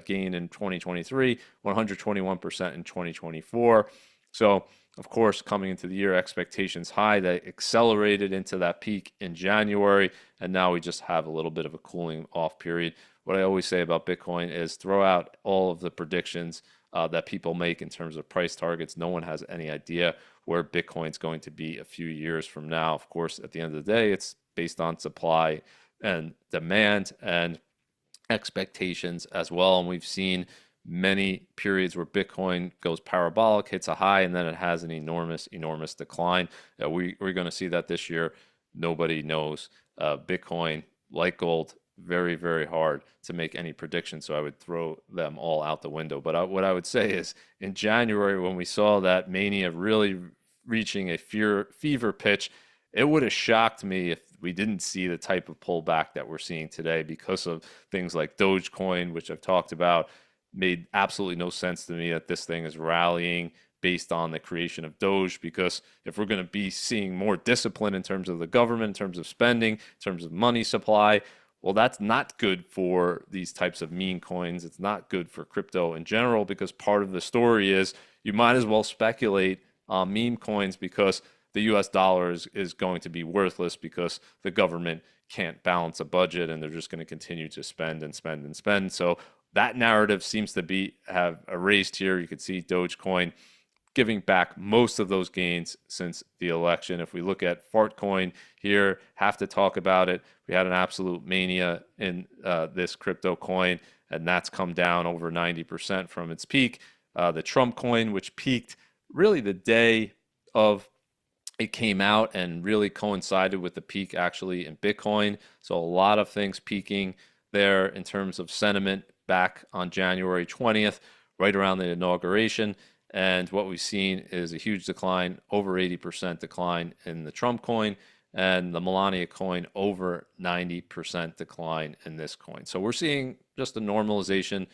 gain in 2023, 121% in 2024. So, of course, coming into the year, expectations high. They accelerated into that peak in January, and now we just have a little bit of a cooling off period. What I always say about Bitcoin is throw out all of the predictions that people make in terms of price targets. No one has any idea where Bitcoin's going to be a few years from now. Of course, at the end of the day, it's based on supply and demand and expectations as well. And we've seen many periods where Bitcoin goes parabolic, hits a high, and then it has an enormous, enormous decline. We're going to see that this year. Nobody knows. Bitcoin, like gold, very, very hard to make any predictions. So I would throw them all out the window. But what I would say is in January, when we saw that mania really reaching a fever pitch, it would have shocked me if we didn't see the type of pullback that we're seeing today because of things like Dogecoin, which I've talked about. Made absolutely no sense to me that this thing is rallying based on the creation of Doge, because if we're going to be seeing more discipline in terms of the government, in terms of spending, in terms of money supply, well, that's not good for these types of meme coins. It's not good for crypto in general, because part of the story is you might as well speculate on meme coins because the US dollar is going to be worthless because the government can't balance a budget and they're just going to continue to spend and spend and spend. So that narrative seems to have erased here. You can see Dogecoin giving back most of those gains since the election. If we look at Fartcoin here, have to talk about it. We had an absolute mania in this crypto coin, and that's come down over 90% from its peak. The Trump coin, which peaked really the day of it came out and really coincided with the peak actually in Bitcoin. So a lot of things peaking there in terms of sentiment back on January 20th, right around the inauguration. And what we've seen is a huge decline, over 80% decline in the Trump coin, and the Melania coin, over 90% decline in this coin. So we're seeing just a normalization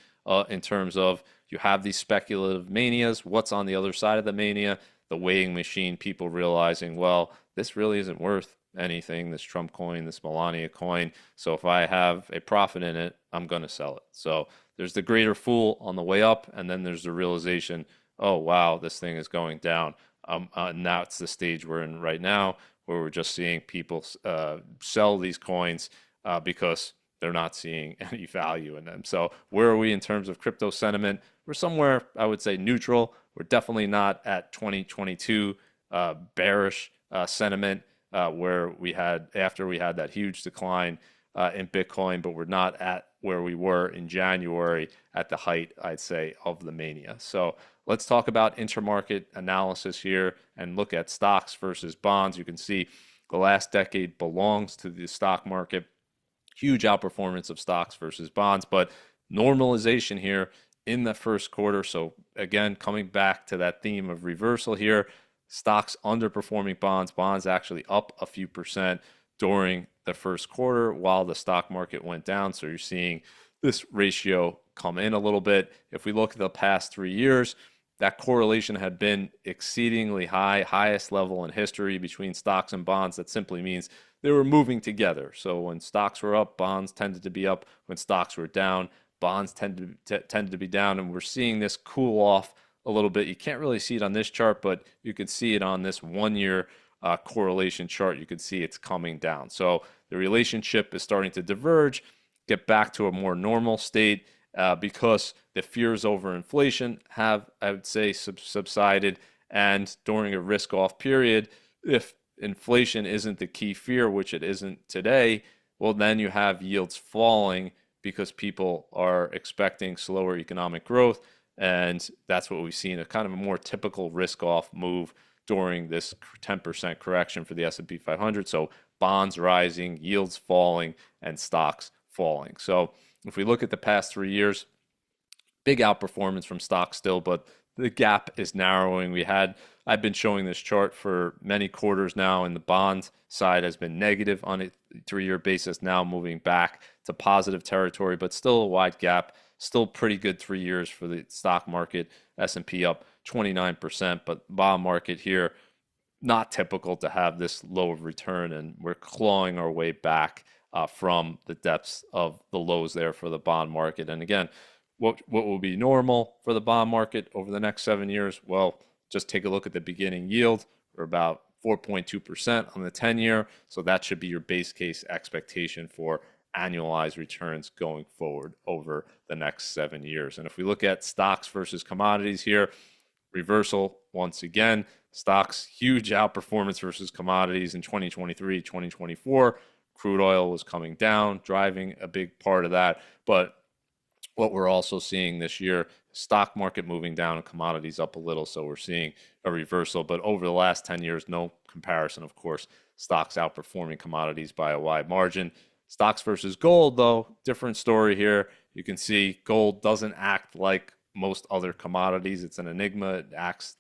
in terms of you have these speculative manias. What's on the other side of the mania? The weighing machine, people realizing, well, this really isn't worth anything, this Trump coin, this Melania coin. So if I have a profit in it, I'm going to sell it. So there's the greater fool on the way up, and then there's the realization, oh, wow, this thing is going down. And that's the stage we're in right now, where we're just seeing people sell these coins because they're not seeing any value in them. So where are we in terms of crypto sentiment? We're somewhere, I would say, neutral. We're definitely not at 2022 bearish sentiment where we had after we had that huge decline in Bitcoin, but we're not at where we were in January at the height, I'd say, of the mania. So let's talk about intermarket analysis here and look at stocks versus bonds. You can see the last decade belongs to the stock market. Huge outperformance of stocks versus bonds, but normalization here in the first quarter. So again, coming back to that theme of reversal here, stocks underperforming bonds, bonds actually up a few percent during the first quarter while the stock market went down. So you're seeing this ratio come in a little bit. If we look at the past 3 years, that correlation had been exceedingly high, highest level in history between stocks and bonds. That simply means they were moving together. So when stocks were up, bonds tended to be up. When stocks were down, bonds tended to be down. And we're seeing this cool off a little bit. You can't really see it on this chart, but you can see it on this 1 year correlation chart. You can see it's coming down. So the relationship is starting to diverge. get back to a more normal state because the fears over inflation have, I would say, subsided. And during a risk-off period, if inflation isn't the key fear, which it isn't today, well, then you have yields falling because people are expecting slower economic growth. And that's what we've seen, a kind of a more typical risk-off move during this 10% correction for the S&P 500. So bonds rising, yields falling, and stocks falling. So if we look at the past 3 years, big outperformance from stocks still, but the gap is narrowing. I've been showing this chart for many quarters now, and the bond side has been negative on a 3-year basis, now moving back to positive territory, but still a wide gap. Still pretty good 3 years for the stock market. S&P up 29%, but bond market here, not typical to have this low of return, and we're clawing our way back from the depths of the lows there for the bond market. And again, what will be normal for the bond market over the next 7 years? Well, just take a look at the beginning yield. We're about 4.2% on the 10-year. So that should be your base case expectation for annualized returns going forward over the next 7 years. And if we look at stocks versus commodities here, reversal once again. Stocks, huge outperformance versus commodities in 2023, 2024. Crude oil was coming down, driving a big part of that. But what we're also seeing this year, stock market moving down and commodities up a little. So we're seeing a reversal. But over the last 10 years, no comparison, of course, stocks outperforming commodities by a wide margin. Stocks versus gold, though, different story here. You can see gold doesn't act like most other commodities. It's an enigma. It acts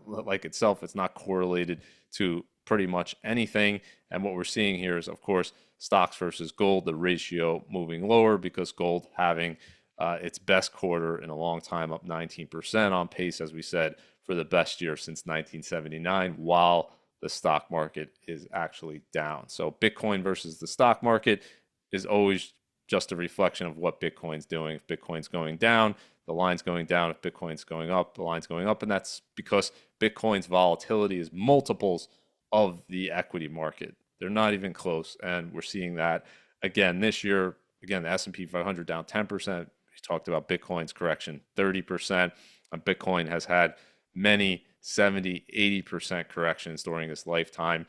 like itself. It's not correlated to pretty much anything. And what we're seeing here is, of course, stocks versus gold, the ratio moving lower because gold having its best quarter in a long time, up 19% on pace, as we said, for the best year since 1979, while the stock market is actually down. So Bitcoin versus the stock market is always just a reflection of what Bitcoin's doing. If Bitcoin's going down, the line's going down. If Bitcoin's going up, the line's going up. And that's because Bitcoin's volatility is multiples of the equity market. They're not even close. And we're seeing that again this year. Again, the S&P 500 down 10%. We talked about Bitcoin's correction, 30%. And Bitcoin has had many 70, 80% corrections during its lifetime.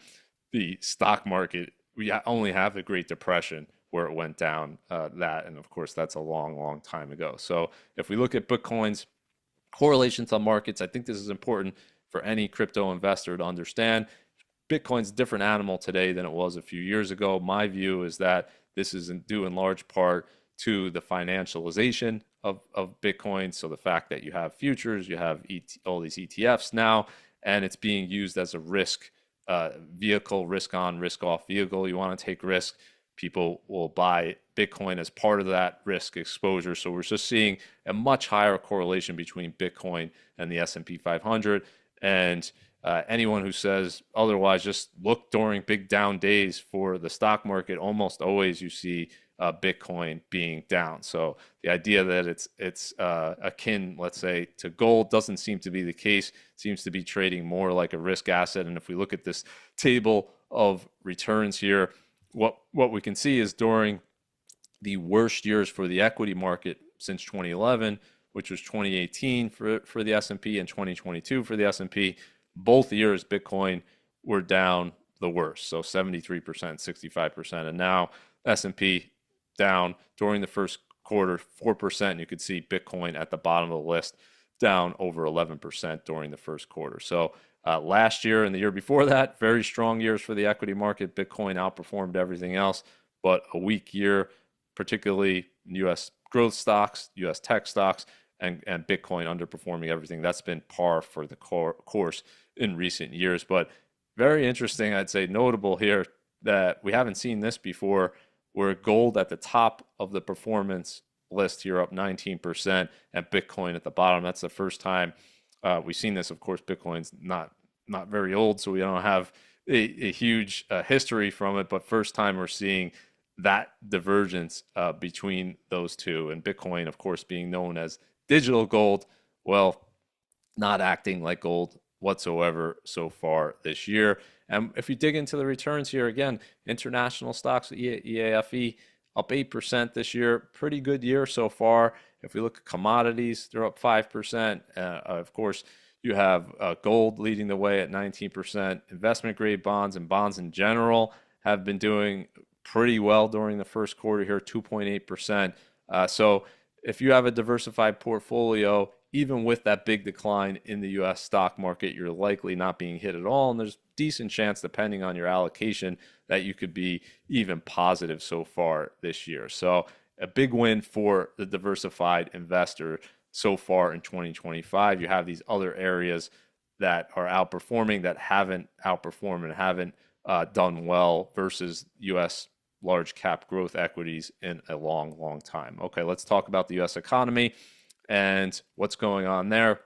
The stock market, we only have the Great Depression where it went down that. And of course, that's a long, long time ago. So if we look at Bitcoin's correlation to markets, I think this is important for any crypto investor to understand. Bitcoin's a different animal today than it was a few years ago. My view is that this is due in large part to the financialization of Bitcoin. So the fact that you have futures, you have all these ETFs now, and it's being used as a risk vehicle, risk on, risk off vehicle. You want to take risk, people will buy Bitcoin as part of that risk exposure. So we're just seeing a much higher correlation between Bitcoin and the S&P 500. And anyone who says otherwise, just look during big down days for the stock market. Almost always you see Bitcoin being down. So the idea that it's akin, let's say, to gold doesn't seem to be the case. It seems to be trading more like a risk asset. And if we look at this table of returns here, what we can see is during the worst years for the equity market since 2011, which was 2018 for the S&P and 2022 for the S&P, both years Bitcoin were down the worst, so 73%, 65%, and now S&P down during the first quarter 4%. You could see Bitcoin at the bottom of the list down over 11% during the first quarter. So last year and the year before that, very strong years for the equity market. Bitcoin outperformed everything else, but a weak year, particularly U.S. growth stocks, U.S. tech stocks, and Bitcoin underperforming everything. That's been par for the course in recent years. But very interesting, I'd say notable here that we haven't seen this before, where gold at the top of the performance list here up 19% and Bitcoin at the bottom. That's the first time we've seen this. Of course, Bitcoin's not very old, so we don't have a huge history from it, but first time we're seeing that divergence between those two. And Bitcoin, of course, being known as digital gold, well, not acting like gold whatsoever so far this year. And if you dig into the returns here again, international stocks, EAFE, up 8% this year. Pretty good year so far. If we look at commodities, they're up 5%. Of course, you have gold leading the way at 19%. Investment grade bonds and bonds in general have been doing pretty well during the first quarter here, 2.8%. So if you have a diversified portfolio, even with that big decline in the US stock market, you're likely not being hit at all. And there's a decent chance, depending on your allocation, that you could be even positive so far this year. So a big win for the diversified investor so far in 2025. You have these other areas that are outperforming that haven't outperformed and haven't done well versus US large cap growth equities in a long, long time. Okay, let's talk about the US economy and what's going on there.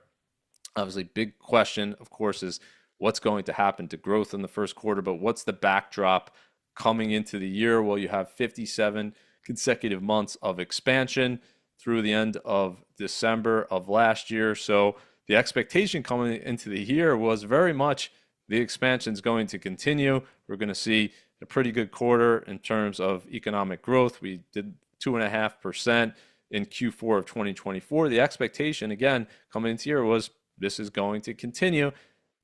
Obviously, big question, of course, is what's going to happen to growth in the first quarter, but what's the backdrop coming into the year? Well, you have 57 consecutive months of expansion through the end of December of last year. So the expectation coming into the year was very much the expansion is going to continue. We're going to see a pretty good quarter in terms of economic growth. We did 2.5% in Q4 of 2024. The expectation, again, coming into here was this is going to continue.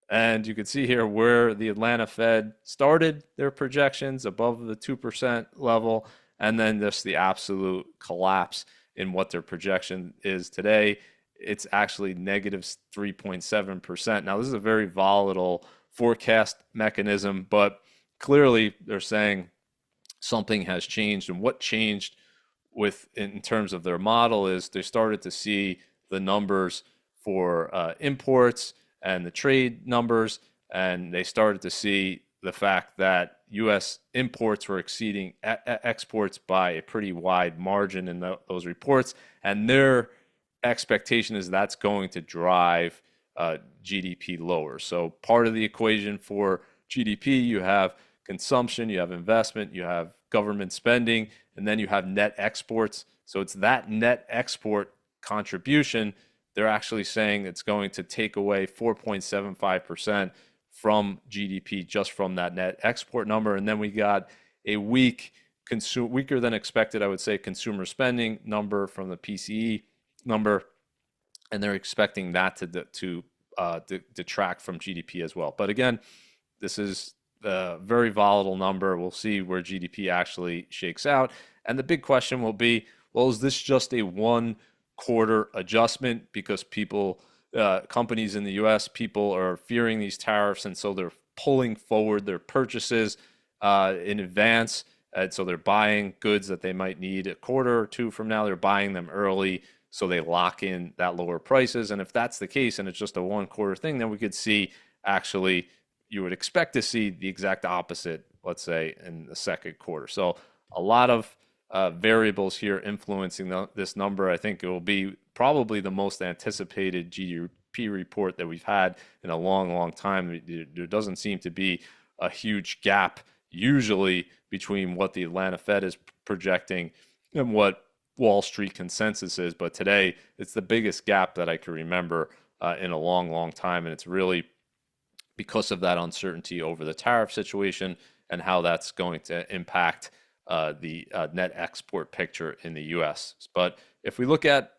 And you can see here where the Atlanta Fed started their projections above the 2% level, and then just the absolute collapse in what their projection is today. It's actually negative 3.7%. Now, this is a very volatile forecast mechanism, but clearly they're saying something has changed. And what changed in terms of their model is they started to see the numbers for imports and the trade numbers, and they started to see the fact that U.S. imports were exceeding exports by a pretty wide margin in those reports, and their expectation is that's going to drive GDP lower. So part of the equation for GDP, you have consumption, you have investment, you have government spending, and then you have net exports. So it's that net export contribution. They're actually saying it's going to take away 4.75% from GDP just from that net export number. And then we got a weaker than expected, I would say, consumer spending number from the PCE number, and they're expecting that to detract from GDP as well. But again, this is a very volatile number. We'll see where GDP actually shakes out. And the big question will be, well, is this just a one quarter adjustment because companies in the US, people are fearing these tariffs, and so they're pulling forward their purchases in advance. And so they're buying goods that they might need a quarter or two from now. They're buying them early so they lock in that lower prices. And if that's the case and it's just a one quarter thing, then we could see actually, you would expect to see the exact opposite, let's say, in the second quarter. So a lot of variables here influencing this number. I think it will be probably the most anticipated GDP report that we've had in a long, long time. There doesn't seem to be a huge gap usually between what the Atlanta Fed is projecting and what Wall Street consensus is. But today, it's the biggest gap that I can remember in a long, long time. And it's really because of that uncertainty over the tariff situation and how that's going to impact the net export picture in the U.S. But if we look at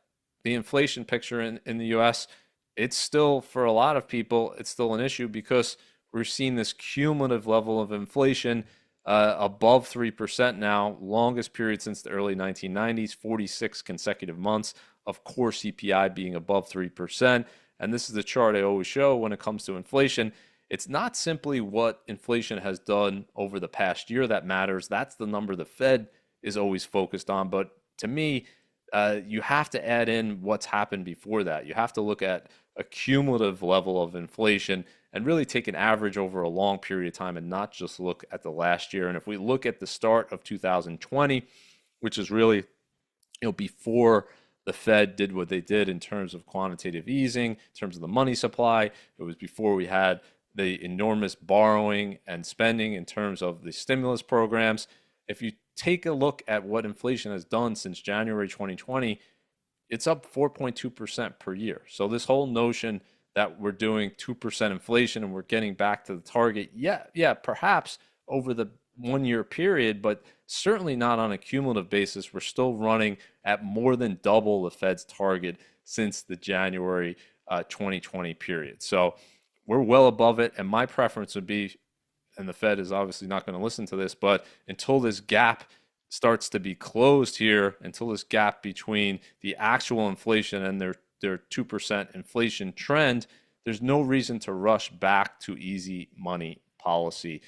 the inflation picture in the U.S., it's still, for a lot of people, it's still an issue because we're seeing this cumulative level of inflation above 3% now, longest period since the early 1990s, 46 consecutive months of core CPI being above 3%. And this is the chart I always show when it comes to inflation. It's not simply what inflation has done over the past year that matters. That's the number the Fed is always focused on. But to me, you have to add in what's happened before that. You have to look at a cumulative level of inflation and really take an average over a long period of time and not just look at the last year. And if we look at the start of 2020, which is really before the Fed did what they did in terms of quantitative easing, in terms of the money supply, it was before we had the enormous borrowing and spending in terms of the stimulus programs. If you take a look at what inflation has done since January 2020, it's up 4.2% per year. So this whole notion that we're doing 2% inflation and we're getting back to the target, yeah, perhaps over the 1 year period, but certainly not on a cumulative basis. We're still running at more than double the Fed's target since the January 2020 period. So we're well above it. And my preference would be, and the Fed is obviously not going to listen to this, but until this gap starts to be closed here, until this gap between the actual inflation and their 2% inflation trend, there's no reason to rush back to easy money policy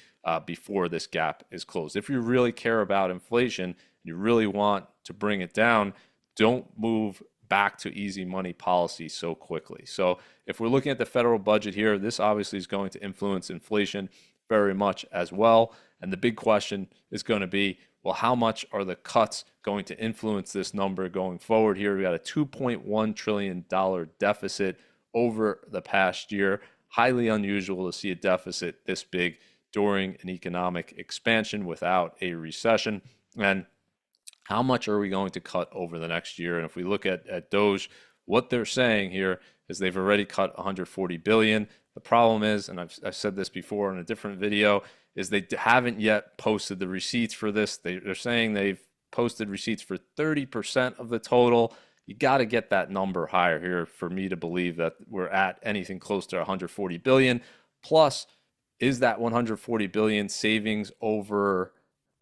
before this gap is closed. If you really care about inflation, you really want to bring it down, don't move back to easy money policy so quickly. So if we're looking at the federal budget here, this obviously is going to influence inflation very much as well. And the big question is going to be, well, how much are the cuts going to influence this number going forward here? We got a $2.1 trillion deficit over the past year. Highly unusual to see a deficit this big during an economic expansion without a recession. And how much are we going to cut over the next year? And if we look at Doge, what they're saying here is they've already cut 140 billion. The problem is, and I've said this before in a different video, is they haven't yet posted the receipts for this. They're saying they've posted receipts for 30% of the total. You got to get that number higher here for me to believe that we're at anything close to 140 billion. Plus, is that 140 billion savings over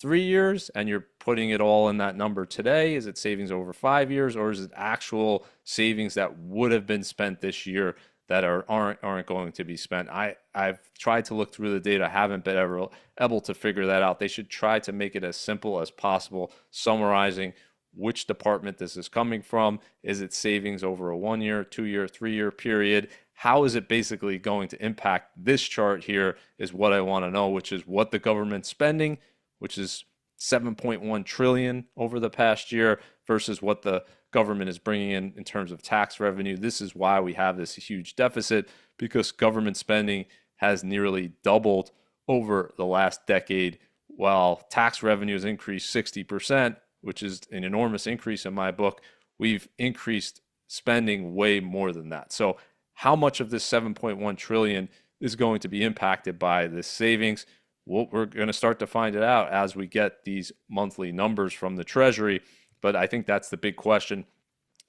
3 years and you're putting it all in that number today? Is it savings over 5 years, or is it actual savings that would have been spent this year that aren't going to be spent? I've tried to look through the data, haven't been ever able to figure that out. They should try to make it as simple as possible, summarizing which department this is coming from. Is it savings over a 1 year, 2 year, 3 year period? How is it basically going to impact this chart here is what I want to know, which is what the government's spending, which is 7.1 trillion over the past year, versus what the government is bringing in terms of tax revenue. This is why we have this huge deficit, because government spending has nearly doubled over the last decade, while tax revenue has increased 60%, which is an enormous increase in my book. We've increased spending way more than that. So how much of this 7.1 trillion is going to be impacted by this savings? Well, we're going to start to find it out as we get these monthly numbers from the Treasury. But I think that's the big question.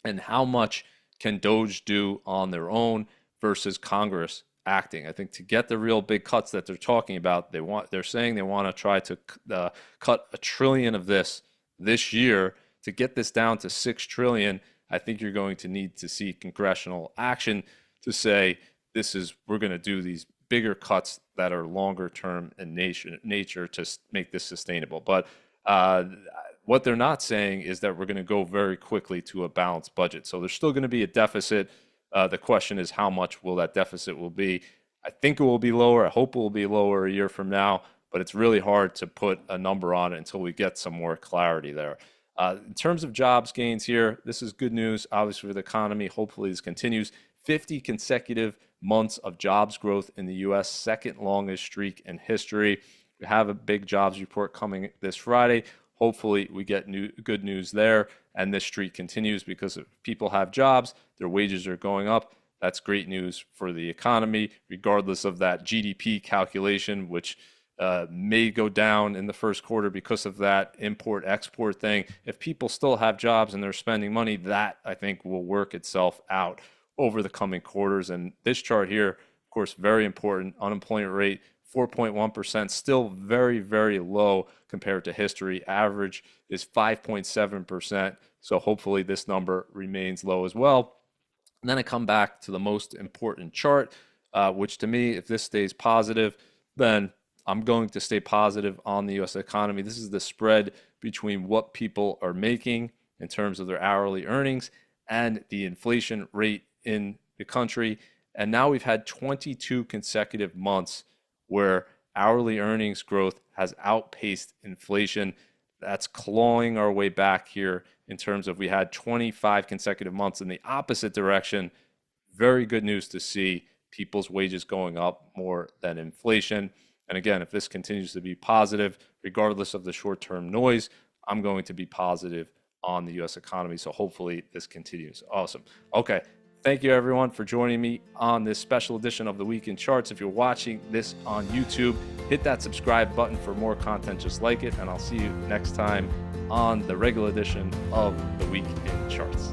And how much can Doge do on their own versus Congress acting? I think to get the real big cuts that they're talking about, they're saying they want to try to cut $1 trillion of this year. To get this down to $6 trillion, I think you're going to need to see congressional action to say we're going to do these bigger cuts that are longer term in nature to make this sustainable. But what they're not saying is that we're going to go very quickly to a balanced budget. So there's still going to be a deficit. The question is, how much will that deficit will be? I think it will be lower. I hope it will be lower a year from now, but it's really hard to put a number on it until we get some more clarity there. In terms of jobs gains here, this is good news, obviously, for the economy. Hopefully this continues. 50 consecutive months of jobs growth in the U.S., second longest streak in history. We have a big jobs report coming this Friday. Hopefully we get good news there, and this streak continues, because if people have jobs, their wages are going up. That's great news for the economy, regardless of that GDP calculation, which may go down in the first quarter because of that import-export thing. If people still have jobs and they're spending money, that, I think, will work itself out over the coming quarters. And this chart here, of course, very important. Unemployment rate, 4.1%, still very, very low compared to history. Average is 5.7%. So hopefully this number remains low as well. And then I come back to the most important chart, which to me, if this stays positive, then I'm going to stay positive on the U.S. economy. This is the spread between what people are making in terms of their hourly earnings and the inflation rate in the country. And now we've had 22 consecutive months where hourly earnings growth has outpaced inflation. That's clawing our way back here in terms of we had 25 consecutive months in the opposite direction. Very good news to see people's wages going up more than inflation. And again, if this continues to be positive, regardless of the short-term noise, I'm going to be positive on the U.S. economy. So hopefully this continues. Awesome. Okay. Thank you, everyone, for joining me on this special edition of the Week in Charts. If you're watching this on YouTube, hit that subscribe button for more content just like it, and I'll see you next time on the regular edition of the Week in Charts.